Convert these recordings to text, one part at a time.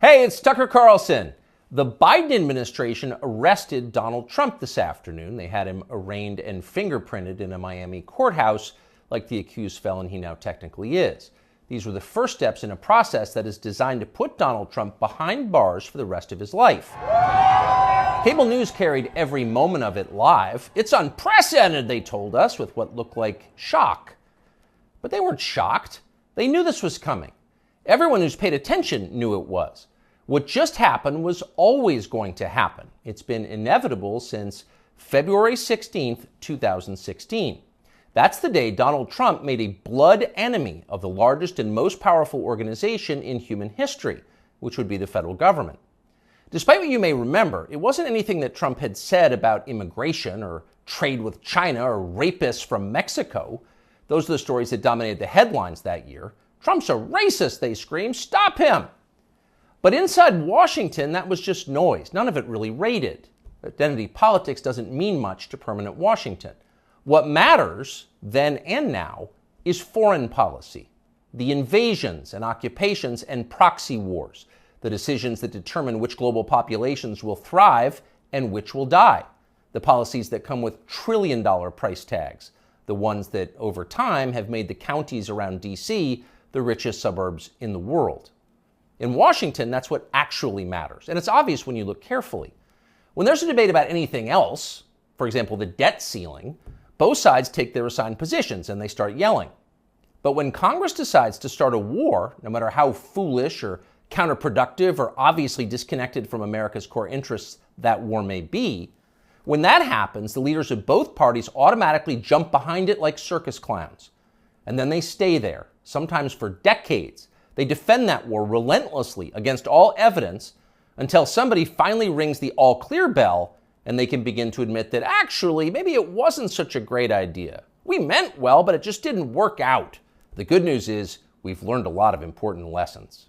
Hey, it's Tucker Carlson. The Biden administration arrested Donald Trump this afternoon. They had him arraigned and fingerprinted in a Miami courthouse like the accused felon he now technically is. These were the first steps in a process that is designed to put Donald Trump behind bars for the rest of his life. Cable news carried every moment of it live. It's unprecedented, they told us, with what looked like shock. But they weren't shocked. They knew this was coming. Everyone who's paid attention knew it was. What just happened was always going to happen. It's been inevitable since February 16th, 2016. That's the day Donald Trump made a blood enemy of the largest and most powerful organization in human history, which would be the federal government. Despite what you may remember, it wasn't anything that Trump had said about immigration or trade with China or rapists from Mexico. Those are the stories that dominated the headlines that year. Trump's a racist, they screamed. Stop him! But inside Washington, that was just noise. None of it really rated. Identity politics doesn't mean much to permanent Washington. What matters, then and now, is foreign policy. The invasions and occupations and proxy wars. The decisions that determine which global populations will thrive and which will die. The policies that come with trillion-dollar price tags. The ones that, over time, have made the counties around D.C. the richest suburbs in the world. In Washington, that's what actually matters. And it's obvious when you look carefully. When there's a debate about anything else, for example, the debt ceiling, both sides take their assigned positions and they start yelling. But when Congress decides to start a war, no matter how foolish or counterproductive or obviously disconnected from America's core interests that war may be, when that happens, the leaders of both parties automatically jump behind it like circus clowns. And then they stay there, sometimes for decades. They defend that war relentlessly against all evidence until somebody finally rings the all-clear bell and they can begin to admit that actually, maybe it wasn't such a great idea. We meant well, but it just didn't work out. The good news is we've learned a lot of important lessons.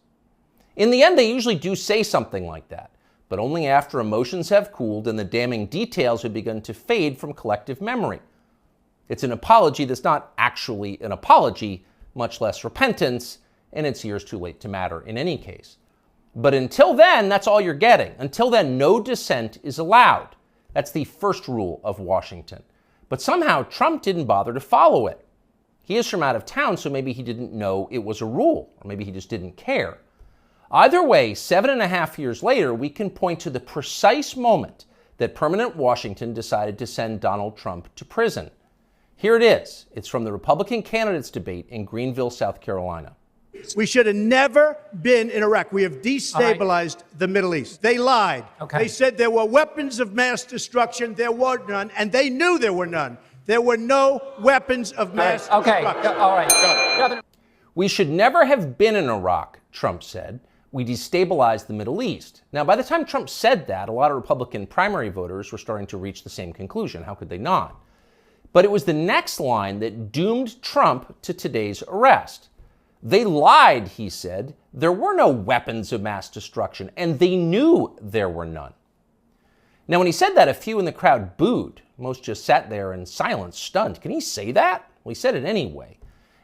In the end, they usually do say something like that, but only after emotions have cooled and the damning details have begun to fade from collective memory. It's an apology that's not actually an apology, much less repentance, and it's years too late to matter in any case. But until then, that's all you're getting. Until then, no dissent is allowed. That's the first rule of Washington. But somehow, Trump didn't bother to follow it. He is from out of town, so maybe he didn't know it was a rule, or maybe he just didn't care. Either way, 7.5 years later, we can point to the precise moment that permanent Washington decided to send Donald Trump to prison. Here it is. It's from the Republican candidates debate in Greenville, South Carolina. We should have never been in Iraq. We have destabilized the Middle East. They lied. They said there were weapons of mass destruction. There were none, and they knew there were none. There were no weapons of mass destruction. All right. We should never have been in Iraq, Trump said. We destabilized the Middle East. Now, by the time Trump said that, a lot of Republican primary voters were starting to reach the same conclusion. How could they not? But it was the next line that doomed Trump to today's arrest. They lied, he said. There were no weapons of mass destruction, and they knew there were none. Now, when he said that, a few in the crowd booed. Most just sat there in silence, stunned. Can he say that? Well, he said it anyway.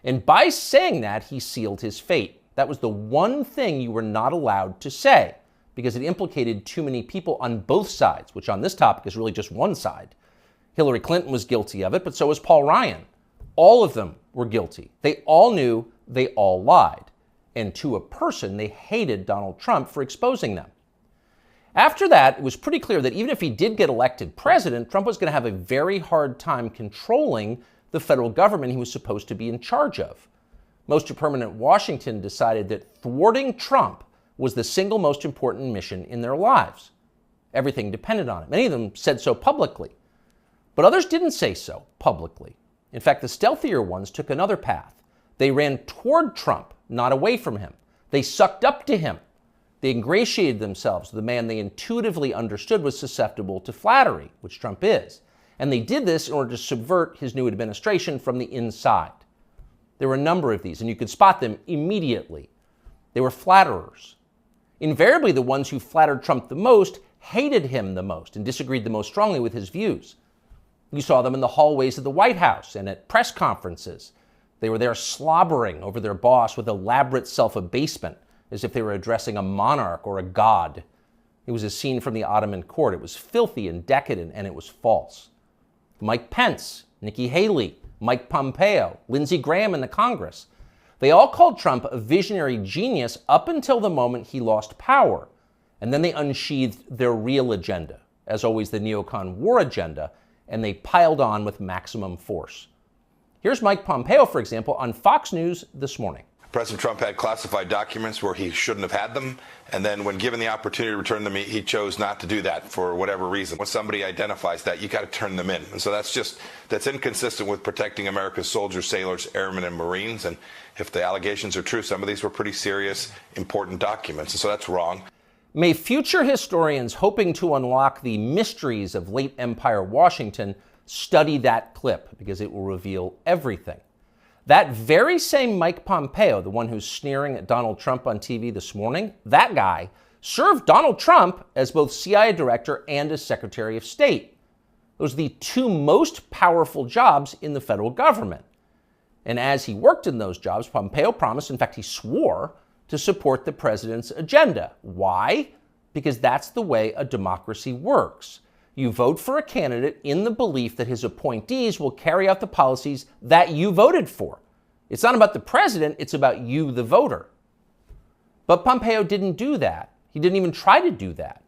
And by saying that, he sealed his fate. That was the one thing you were not allowed to say, because it implicated too many people on both sides, which on this topic is really just one side. Hillary Clinton was guilty of it, but so was Paul Ryan. All of them were guilty. They all knew, they all lied. And to a person, they hated Donald Trump for exposing them. After that, it was pretty clear that even if he did get elected president, Trump was going to have a very hard time controlling the federal government he was supposed to be in charge of. Most of permanent Washington decided that thwarting Trump was the single most important mission in their lives. Everything depended on it. Many of them said so publicly. But others didn't say so publicly. In fact, the stealthier ones took another path. They ran toward Trump, not away from him. They sucked up to him. They ingratiated themselves with the man they intuitively understood was susceptible to flattery, which Trump is. And they did this in order to subvert his new administration from the inside. There were a number of these, and you could spot them immediately. They were flatterers. Invariably, the ones who flattered Trump the most hated him the most and disagreed the most strongly with his views. You saw them in the hallways of the White House and at press conferences. They were there slobbering over their boss with elaborate self-abasement, as if they were addressing a monarch or a god. It was a scene from the Ottoman court. It was filthy and decadent, and it was false. Mike Pence, Nikki Haley, Mike Pompeo, Lindsey Graham in the Congress. They all called Trump a visionary genius up until the moment he lost power. And then they unsheathed their real agenda, as always the neocon war agenda, and they piled on with maximum force. Here's Mike Pompeo, for example, on Fox News this morning. President Trump had classified documents where he shouldn't have had them, and then when given the opportunity to return them, he chose not to do that for whatever reason. When somebody identifies that, you got to turn them in. And so that's inconsistent with protecting America's soldiers, sailors, airmen, and Marines. And if the allegations are true, some of these were pretty serious, important documents, and so that's wrong. May future historians hoping to unlock the mysteries of late Empire Washington study that clip, because it will reveal everything. That very same Mike Pompeo, the one who's sneering at Donald Trump on TV this morning, that guy served Donald Trump as both CIA director and as Secretary of State. Those are the two most powerful jobs in the federal government. And as he worked in those jobs, Pompeo promised, in fact, he swore, to support the president's agenda. Why? Because that's the way a democracy works. You vote for a candidate in the belief that his appointees will carry out the policies that you voted for. It's not about the president, it's about you, the voter. But Pompeo didn't do that. He didn't even try to do that.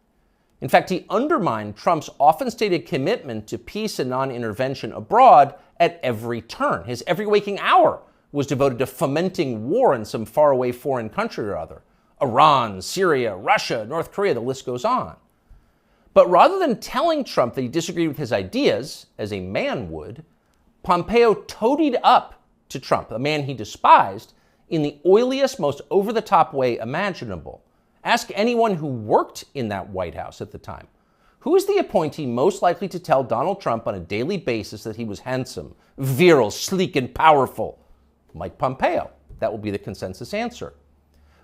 In fact, he undermined Trump's often stated commitment to peace and non-intervention abroad at every turn. His every waking hour was devoted to fomenting war in some faraway foreign country or other. Iran, Syria, Russia, North Korea, the list goes on. But rather than telling Trump that he disagreed with his ideas, as a man would, Pompeo toadied up to Trump, a man he despised, in the oiliest, most over-the-top way imaginable. Ask anyone who worked in that White House at the time. Who is the appointee most likely to tell Donald Trump on a daily basis that he was handsome, virile, sleek, and powerful? Mike Pompeo. That will be the consensus answer.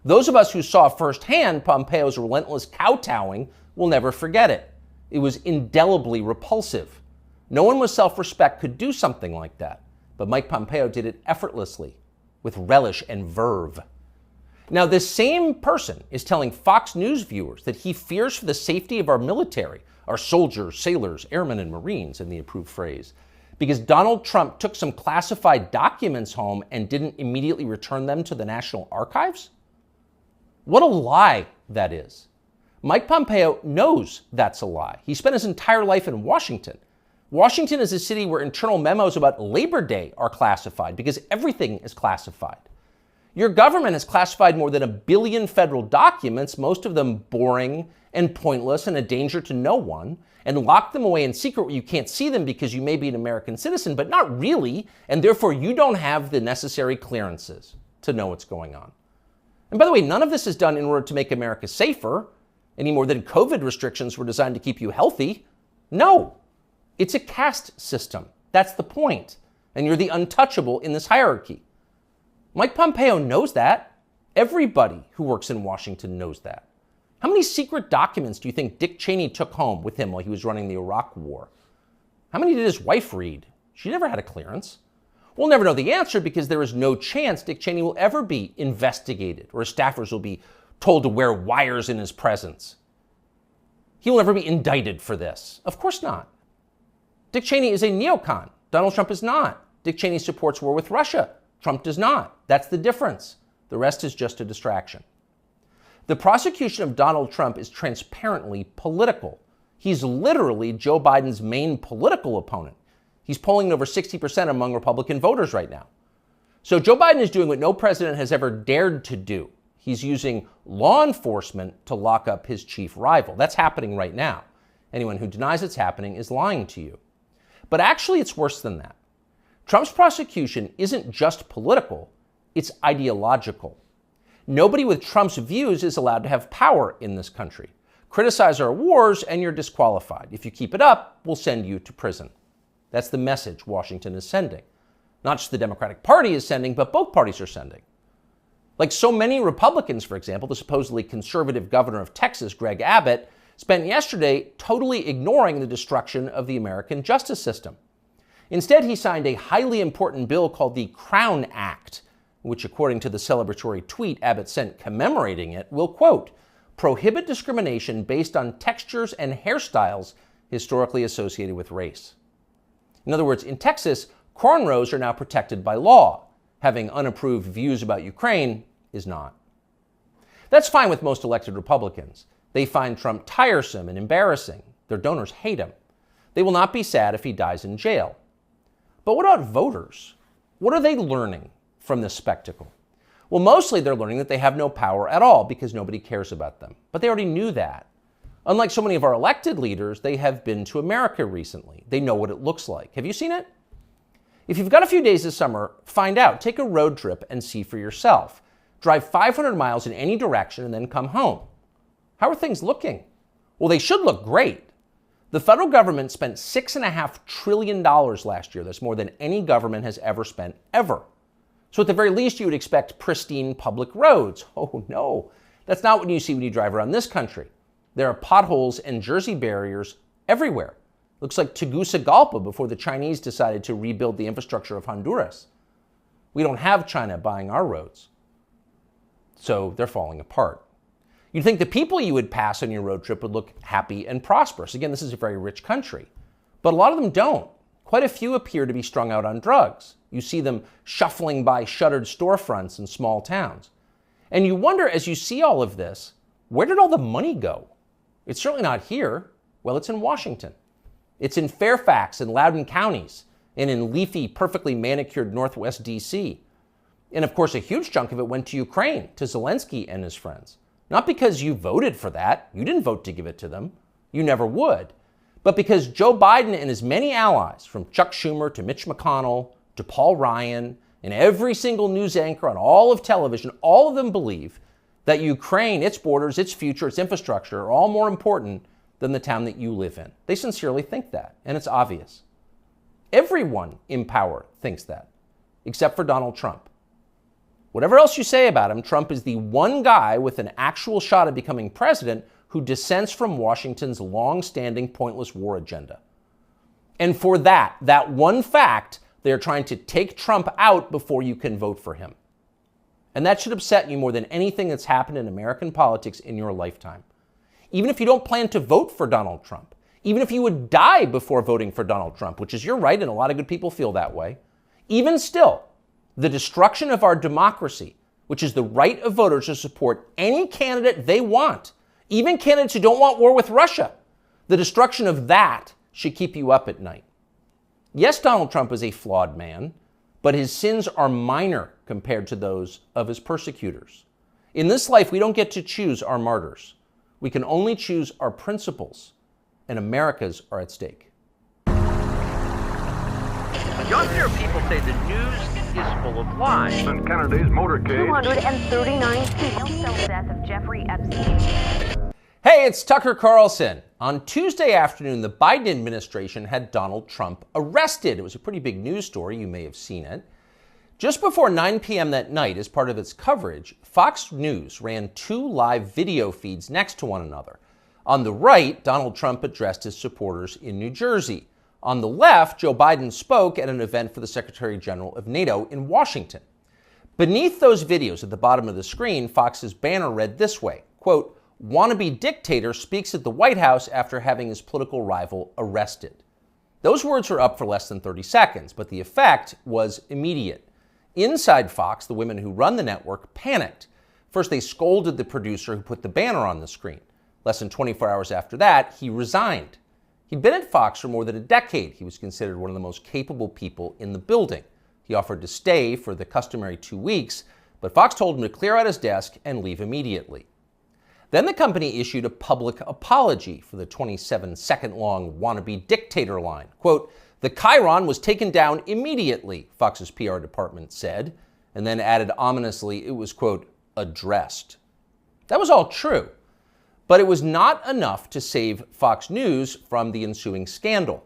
Those of us who saw firsthand Pompeo's relentless kowtowing will never forget it. It was indelibly repulsive. No one with self-respect could do something like that. But Mike Pompeo did it effortlessly, with relish and verve. Now, this same person is telling Fox News viewers that he fears for the safety of our military, our soldiers, sailors, airmen, and Marines, in the approved phrase, because Donald Trump took some classified documents home and didn't immediately return them to the National Archives? What a lie that is. Mike Pompeo knows that's a lie. He spent his entire life in Washington. Washington is a city where internal memos about Labor Day are classified because everything is classified. Your government has classified more than 1 billion federal documents, most of them boring and pointless and a danger to no one, and locked them away in secret where you can't see them because you may be an American citizen, but not really, and therefore you don't have the necessary clearances to know what's going on. And by the way, none of this is done in order to make America safer, any more than COVID restrictions were designed to keep you healthy. No, it's a caste system. That's the point. And you're the untouchable in this hierarchy. Mike Pompeo knows that. Everybody who works in Washington knows that. How many secret documents do you think Dick Cheney took home with him while he was running the Iraq War? How many did his wife read? She never had a clearance. We'll never know the answer because there is no chance Dick Cheney will ever be investigated or his staffers will be told to wear wires in his presence. He will never be indicted for this. Of course not. Dick Cheney is a neocon. Donald Trump is not. Dick Cheney supports war with Russia. Trump does not. That's the difference. The rest is just a distraction. The prosecution of Donald Trump is transparently political. He's literally Joe Biden's main political opponent. He's polling over 60% among Republican voters right now. So Joe Biden is doing what no president has ever dared to do. He's using law enforcement to lock up his chief rival. That's happening right now. Anyone who denies it's happening is lying to you. But actually, it's worse than that. Trump's prosecution isn't just political, it's ideological. Nobody with Trump's views is allowed to have power in this country. Criticize our wars and you're disqualified. If you keep it up, we'll send you to prison. That's the message Washington is sending. Not just the Democratic Party is sending, but both parties are sending. Like so many Republicans, for example, the supposedly conservative governor of Texas, Greg Abbott, spent yesterday totally ignoring the destruction of the American justice system. Instead, he signed a highly important bill called the Crown Act, which according to the celebratory tweet Abbott sent commemorating it, will, quote, prohibit discrimination based on textures and hairstyles historically associated with race. In other words, in Texas, cornrows are now protected by law. Having unapproved views about Ukraine is not. That's fine with most elected Republicans. They find Trump tiresome and embarrassing. Their donors hate him. They will not be sad if he dies in jail. But what about voters? What are they learning from this spectacle? Well, mostly they're learning that they have no power at all because nobody cares about them. But they already knew that. Unlike so many of our elected leaders, they have been to America recently. They know what it looks like. Have you seen it? If you've got a few days this summer, find out. Take a road trip and see for yourself. Drive 500 miles in any direction and then come home. How are things looking? Well, they should look great. The federal government spent $6.5 trillion last year. That's more than any government has ever spent, ever. So at the very least, you would expect pristine public roads. Oh no, that's not what you see when you drive around this country. There are potholes and Jersey barriers everywhere. Looks like Tegucigalpa before the Chinese decided to rebuild the infrastructure of Honduras. We don't have China buying our roads. So they're falling apart. You'd think the people you would pass on your road trip would look happy and prosperous. Again, this is a very rich country. But a lot of them don't. Quite a few appear to be strung out on drugs. You see them shuffling by shuttered storefronts in small towns. And you wonder, as you see all of this, where did all the money go? It's certainly not here. Well, it's in Washington. It's in Fairfax and Loudoun counties, and in leafy, perfectly manicured Northwest D.C. And of course, a huge chunk of it went to Ukraine, to Zelensky and his friends. Not because you voted for that. You didn't vote to give it to them. You never would. But because Joe Biden and his many allies, from Chuck Schumer to Mitch McConnell to Paul Ryan and every single news anchor on all of television, all of them believe that Ukraine, its borders, its future, its infrastructure are all more important than the town that you live in. They sincerely think that, and it's obvious. Everyone in power thinks that, except for Donald Trump. Whatever else you say about him, Trump is the one guy with an actual shot at becoming president who dissents from Washington's long-standing pointless war agenda. And for that one fact, they're trying to take Trump out before you can vote for him. And that should upset you more than anything that's happened in American politics in your lifetime. Even if you don't plan to vote for Donald Trump, even if you would die before voting for Donald Trump, which is your right, and a lot of good people feel that way, even still, the destruction of our democracy, which is the right of voters to support any candidate they want, even candidates who don't want war with Russia, the destruction of that should keep you up at night. Yes, Donald Trump is a flawed man, but his sins are minor compared to those of his persecutors. In this life, we don't get to choose our martyrs. We can only choose our principles, and America's are at stake. Younger people say the news is full of lies. In Kennedy's motorcade. 239 people tell the death of Jeffrey Epstein. Hey, it's Tucker Carlson. On Tuesday afternoon, the Biden administration had Donald Trump arrested. It was a pretty big news story. You may have seen it. Just before 9 p.m. that night, as part of its coverage, Fox News ran 2 live video feeds next to one another. On the right, Donald Trump addressed his supporters in New Jersey. On the left, Joe Biden spoke at an event for the Secretary General of NATO in Washington. Beneath those videos at the bottom of the screen, Fox's banner read this way, quote, "Wannabe dictator speaks at the White House after having his political rival arrested." Those words were up for less than 30 seconds, but the effect was immediate. Inside Fox, the women who run the network panicked. First, they scolded the producer who put the banner on the screen. Less than 24 hours after that, he resigned. He'd been at Fox for more than a decade. He was considered one of the most capable people in the building. He offered to stay for the customary 2 weeks, but Fox told him to clear out his desk and leave immediately. Then the company issued a public apology for the 27-second-long wannabe dictator line. Quote, "The chyron was taken down immediately," Fox's PR department said, and then added ominously it was, quote, "addressed." That was all true. But it was not enough to save Fox News from the ensuing scandal.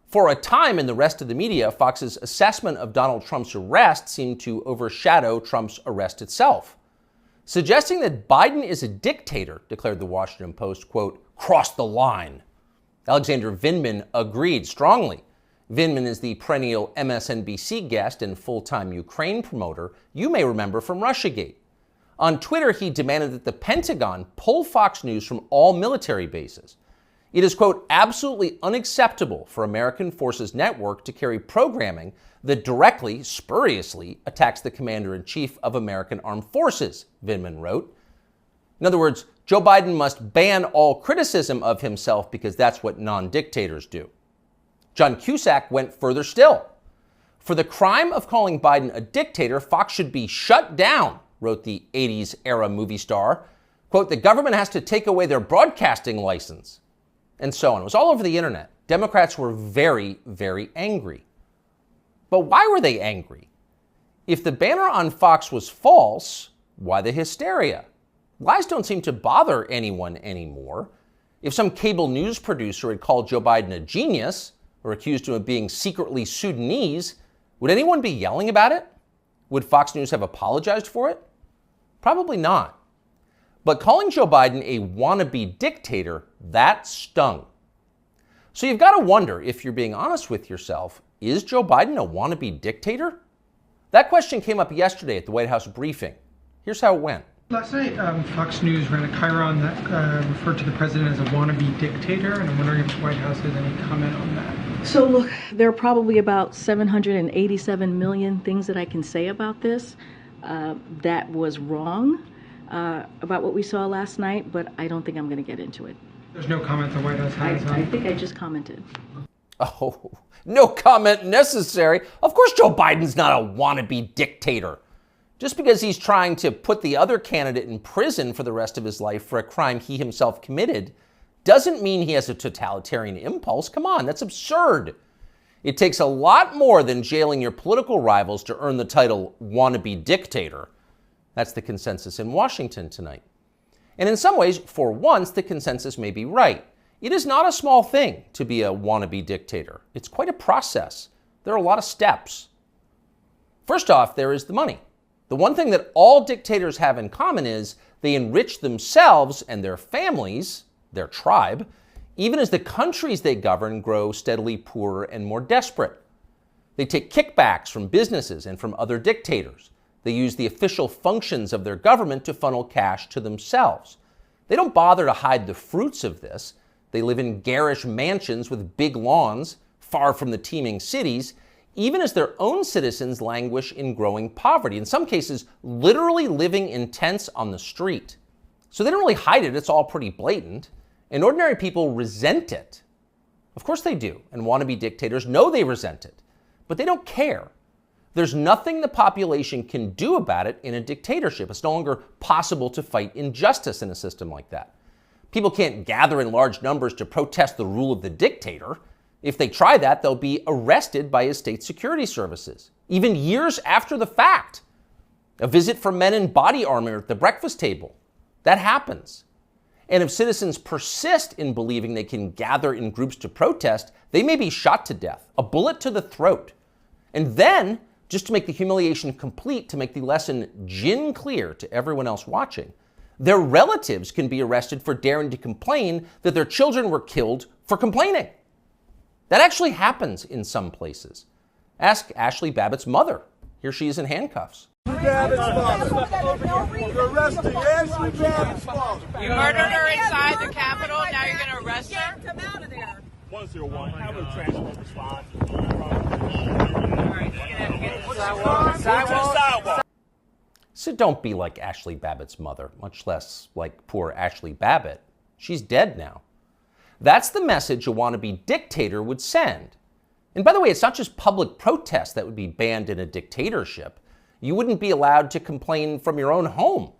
For a time in the rest of the media, Fox's assessment of Donald Trump's arrest seemed to overshadow Trump's arrest itself. Suggesting that Biden is a dictator, declared the Washington Post, quote, "crossed the line." Alexander Vindman agreed strongly. Vindman is the perennial MSNBC guest and full-time Ukraine promoter you may remember from Russiagate. On Twitter, he demanded that the Pentagon pull Fox News from all military bases. It is, quote, absolutely unacceptable for American Forces Network to carry programming that directly, spuriously, attacks the Commander-in-Chief of American Armed Forces, Vindman wrote. In other words, Joe Biden must ban all criticism of himself because that's what non-dictators do. John Cusack went further still. For the crime of calling Biden a dictator, Fox should be shut down, wrote the 80s-era movie star. Quote, the government has to take away their broadcasting license. And so on. It was all over the internet. Democrats were very, very angry. But why were they angry? If the banner on Fox was false, why the hysteria? Lies don't seem to bother anyone anymore. If some cable news producer had called Joe Biden a genius or accused him of being secretly Sudanese, would anyone be yelling about it? Would Fox News have apologized for it? Probably not. But calling Joe Biden a wannabe dictator, that stung. So you've got to wonder, if you're being honest with yourself, is Joe Biden a wannabe dictator? That question came up yesterday at the White House briefing. Here's how it went. Last night, Fox News ran a chyron that referred to the president as a wannabe dictator, and I'm wondering if the White House has any comment on that. So look, there are probably about 787 million things that I can say about this that was wrong about what we saw last night, but I don't think I'm going to get into it. There's no comment the White House has on I think I just commented. Oh, no comment necessary. Of course Joe Biden's not a wannabe dictator. Just because he's trying to put the other candidate in prison for the rest of his life for a crime he himself committed doesn't mean he has a totalitarian impulse. Come on, that's absurd. It takes a lot more than jailing your political rivals to earn the title wannabe dictator. That's the consensus in Washington tonight. And in some ways, for once, the consensus may be right. It is not a small thing to be a wannabe dictator. It's quite a process. There are a lot of steps. First off, there is the money. The one thing that all dictators have in common is they enrich themselves and their families, their tribe, even as the countries they govern grow steadily poorer and more desperate. They take kickbacks from businesses and from other dictators. They use the official functions of their government to funnel cash to themselves. They don't bother to hide the fruits of this. They live in garish mansions with big lawns, far from the teeming cities, even as their own citizens languish in growing poverty, in some cases literally living in tents on the street. So they don't really hide it, it's all pretty blatant, and ordinary people resent it. Of course they do, and wannabe dictators know they resent it, but they don't care. There's nothing the population can do about it in a dictatorship. It's no longer possible to fight injustice in a system like that. People can't gather in large numbers to protest the rule of the dictator. If they try that, they'll be arrested by his state security services, even years after the fact. A visit from men in body armor at the breakfast table. That happens. And if citizens persist in believing they can gather in groups to protest, they may be shot to death, a bullet to the throat. And then, just to make the humiliation complete, to make the lesson gin clear to everyone else watching, their relatives can be arrested for daring to complain that their children were killed for complaining. That actually happens in some places. Ask Ashley Babbitt's mother. Here she is in handcuffs. You're arresting Ashley Babbitt's father. You murdered her inside the Capitol, now you're going to arrest her? Come out of there. 101, have a transport response. Sidewalk. So don't be like Ashley Babbitt's mother, much less like poor Ashley Babbitt. She's dead now. That's the message a wannabe dictator would send. And by the way, it's not just public protest that would be banned in a dictatorship. You wouldn't be allowed to complain from your own home.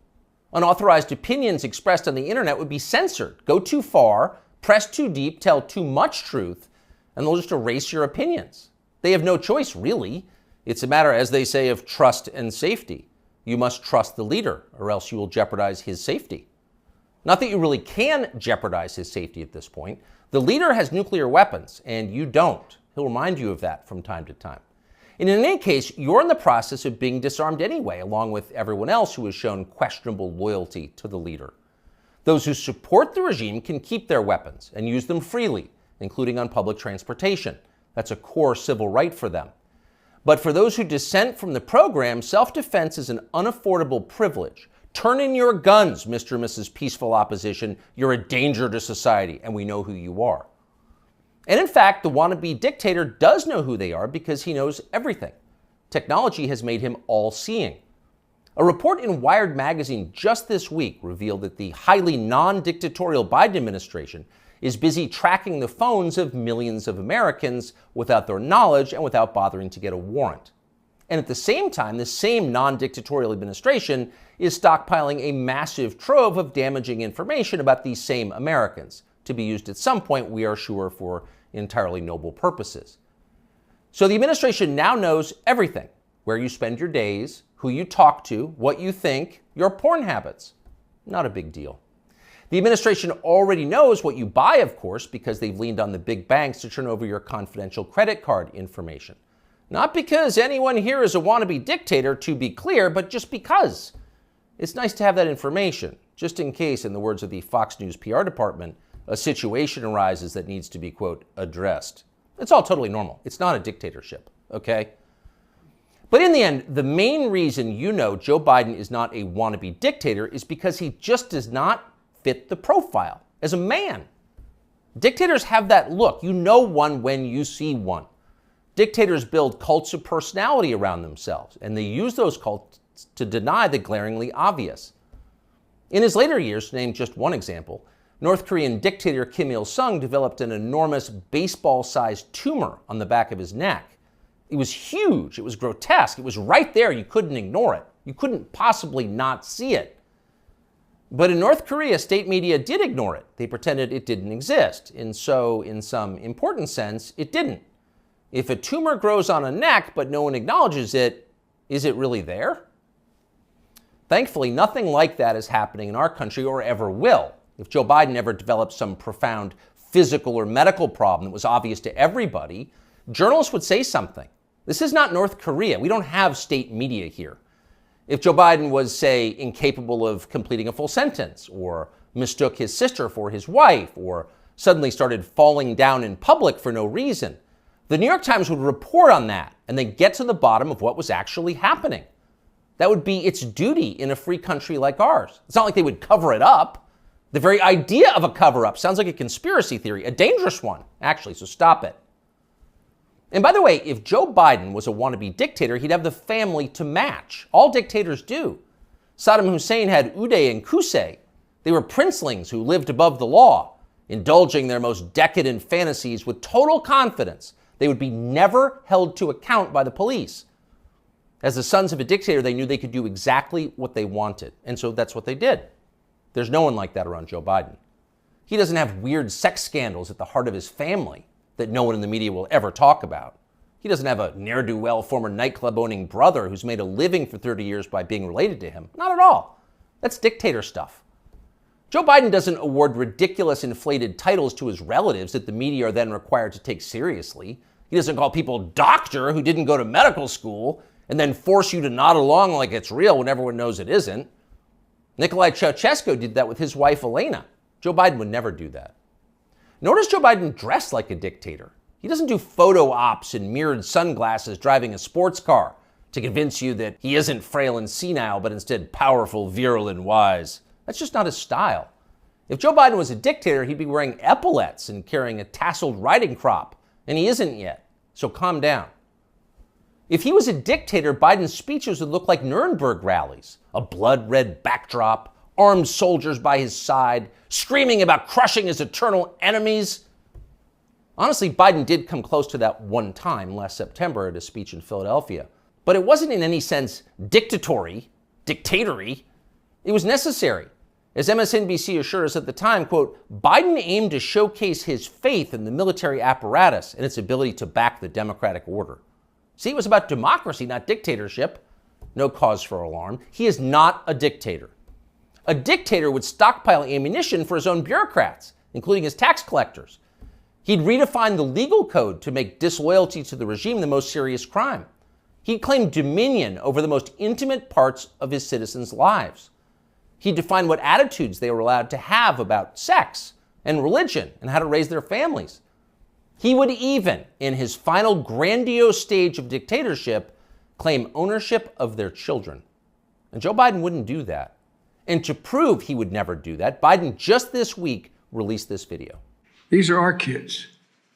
Unauthorized opinions expressed on the internet would be censored. Go too far, press too deep, tell too much truth, and they'll just erase your opinions. They have no choice, really. It's a matter, as they say, of trust and safety. You must trust the leader, or else you will jeopardize his safety. Not that you really can jeopardize his safety at this point. The leader has nuclear weapons, and you don't. He'll remind you of that from time to time. And in any case, you're in the process of being disarmed anyway, along with everyone else who has shown questionable loyalty to the leader. Those who support the regime can keep their weapons and use them freely, including on public transportation. That's a core civil right for them. But for those who dissent from the program, self-defense is an unaffordable privilege. Turn in your guns, Mr. and Mrs. Peaceful Opposition. You're a danger to society, and we know who you are. And in fact, the wannabe dictator does know who they are because he knows everything. Technology has made him all-seeing. A report in Wired magazine just this week revealed that the highly non-dictatorial Biden administration is busy tracking the phones of millions of Americans without their knowledge and without bothering to get a warrant. And at the same time, the same non-dictatorial administration is stockpiling a massive trove of damaging information about these same Americans, to be used at some point, we are sure, for entirely noble purposes. So the administration now knows everything: where you spend your days, who you talk to, what you think, your porn habits. Not a big deal. The administration already knows what you buy, of course, because they've leaned on the big banks to turn over your confidential credit card information. Not because anyone here is a wannabe dictator, to be clear, but just because. It's nice to have that information, just in case, in the words of the Fox News PR department, a situation arises that needs to be, quote, addressed. It's all totally normal. It's not a dictatorship, okay? But in the end, the main reason you know Joe Biden is not a wannabe dictator is because he just does not fit the profile as a man. Dictators have that look. You know one when you see one. Dictators build cults of personality around themselves, and they use those cults to deny the glaringly obvious. In his later years, to name just one example, North Korean dictator Kim Il-sung developed an enormous baseball-sized tumor on the back of his neck. It was huge. It was grotesque. It was right there. You couldn't ignore it. You couldn't possibly not see it. But in North Korea, state media did ignore it. They pretended it didn't exist. And so, in some important sense, it didn't. If a tumor grows on a neck but no one acknowledges it, is it really there? Thankfully, nothing like that is happening in our country or ever will. If Joe Biden ever developed some profound physical or medical problem that was obvious to everybody, journalists would say something. This is not North Korea. We don't have state media here. If Joe Biden was, say, incapable of completing a full sentence, or mistook his sister for his wife, or suddenly started falling down in public for no reason, the New York Times would report on that and then get to the bottom of what was actually happening. That would be its duty in a free country like ours. It's not like they would cover it up. The very idea of a cover-up sounds like a conspiracy theory, a dangerous one, actually, so stop it. And by the way, if Joe Biden was a wannabe dictator, he'd have the family to match. All dictators do. Saddam Hussein had Uday and Qusay. They were princelings who lived above the law, indulging their most decadent fantasies with total confidence they would be never held to account by the police. As the sons of a dictator, they knew they could do exactly what they wanted, and so that's what they did. There's no one like that around Joe Biden. He doesn't have weird sex scandals at the heart of his family that no one in the media will ever talk about. He doesn't have a ne'er-do-well former nightclub-owning brother who's made a living for 30 years by being related to him. Not at all. That's dictator stuff. Joe Biden doesn't award ridiculous inflated titles to his relatives that the media are then required to take seriously. He doesn't call people doctor who didn't go to medical school and then force you to nod along like it's real when everyone knows it isn't. Nicolae Ceausescu did that with his wife Elena. Joe Biden would never do that. Nor does Joe Biden dress like a dictator. He doesn't do photo ops in mirrored sunglasses driving a sports car to convince you that he isn't frail and senile, but instead powerful, virile, and wise. That's just not his style. If Joe Biden was a dictator, he'd be wearing epaulets and carrying a tasseled riding crop, and he isn't yet, so calm down. If he was a dictator, Biden's speeches would look like Nuremberg rallies, a blood-red backdrop, armed soldiers by his side, screaming about crushing his eternal enemies. Honestly, Biden did come close to that one time last September at a speech in Philadelphia. But it wasn't in any sense dictatory. It was necessary. As MSNBC assured us at the time, quote, Biden aimed to showcase his faith in the military apparatus and its ability to back the democratic order. See, it was about democracy, not dictatorship. No cause for alarm. He is not a dictator. A dictator would stockpile ammunition for his own bureaucrats, including his tax collectors. He'd redefine the legal code to make disloyalty to the regime the most serious crime. He'd claim dominion over the most intimate parts of his citizens' lives. He'd define what attitudes they were allowed to have about sex and religion and how to raise their families. He would even, in his final grandiose stage of dictatorship, claim ownership of their children. And Joe Biden wouldn't do that. And to prove he would never do that, Biden just this week released this video. These are our kids.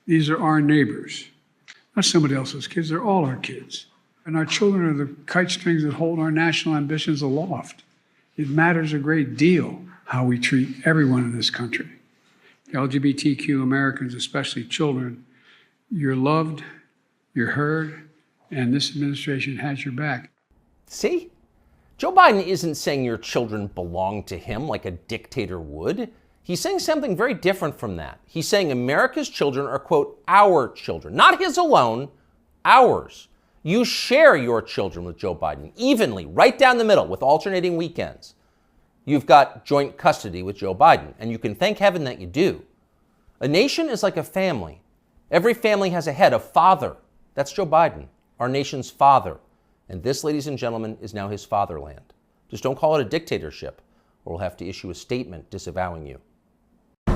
These are our neighbors. Not somebody else's kids, they're all our kids. And our children are the kite strings that hold our national ambitions aloft. It matters a great deal how we treat everyone in this country. LGBTQ Americans, especially children, you're loved, you're heard, and this administration has your back. See? Joe Biden isn't saying your children belong to him like a dictator would. He's saying something very different from that. He's saying America's children are, quote, our children. Not his alone, ours. You share your children with Joe Biden evenly, right down the middle, with alternating weekends. You've got joint custody with Joe Biden, and you can thank heaven that you do. A nation is like a family. Every family has a head, a father. That's Joe Biden, our nation's father. And this, ladies and gentlemen, is now his fatherland. Just don't call it a dictatorship, or we'll have to issue a statement disavowing you. You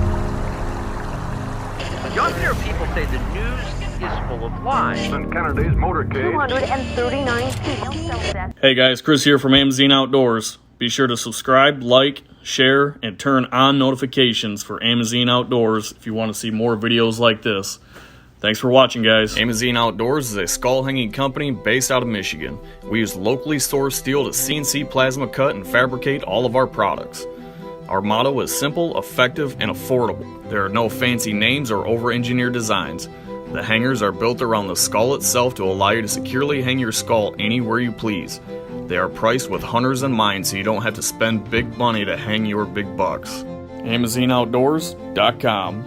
often hear people say the news is full of lies. In Kennedy's motorcade. 239 people. Hey guys, Chris here from Amazine Outdoors. Be sure to subscribe, like, share, and turn on notifications for Amazine Outdoors if you want to see more videos like this. Thanks for watching, guys. Amazine Outdoors is a skull-hanging company based out of Michigan. We use locally sourced steel to CNC plasma cut and fabricate all of our products. Our motto is simple, effective, and affordable. There are no fancy names or over-engineered designs. The hangers are built around the skull itself to allow you to securely hang your skull anywhere you please. They are priced with hunters in mind so you don't have to spend big money to hang your big bucks. AmazineOutdoors.com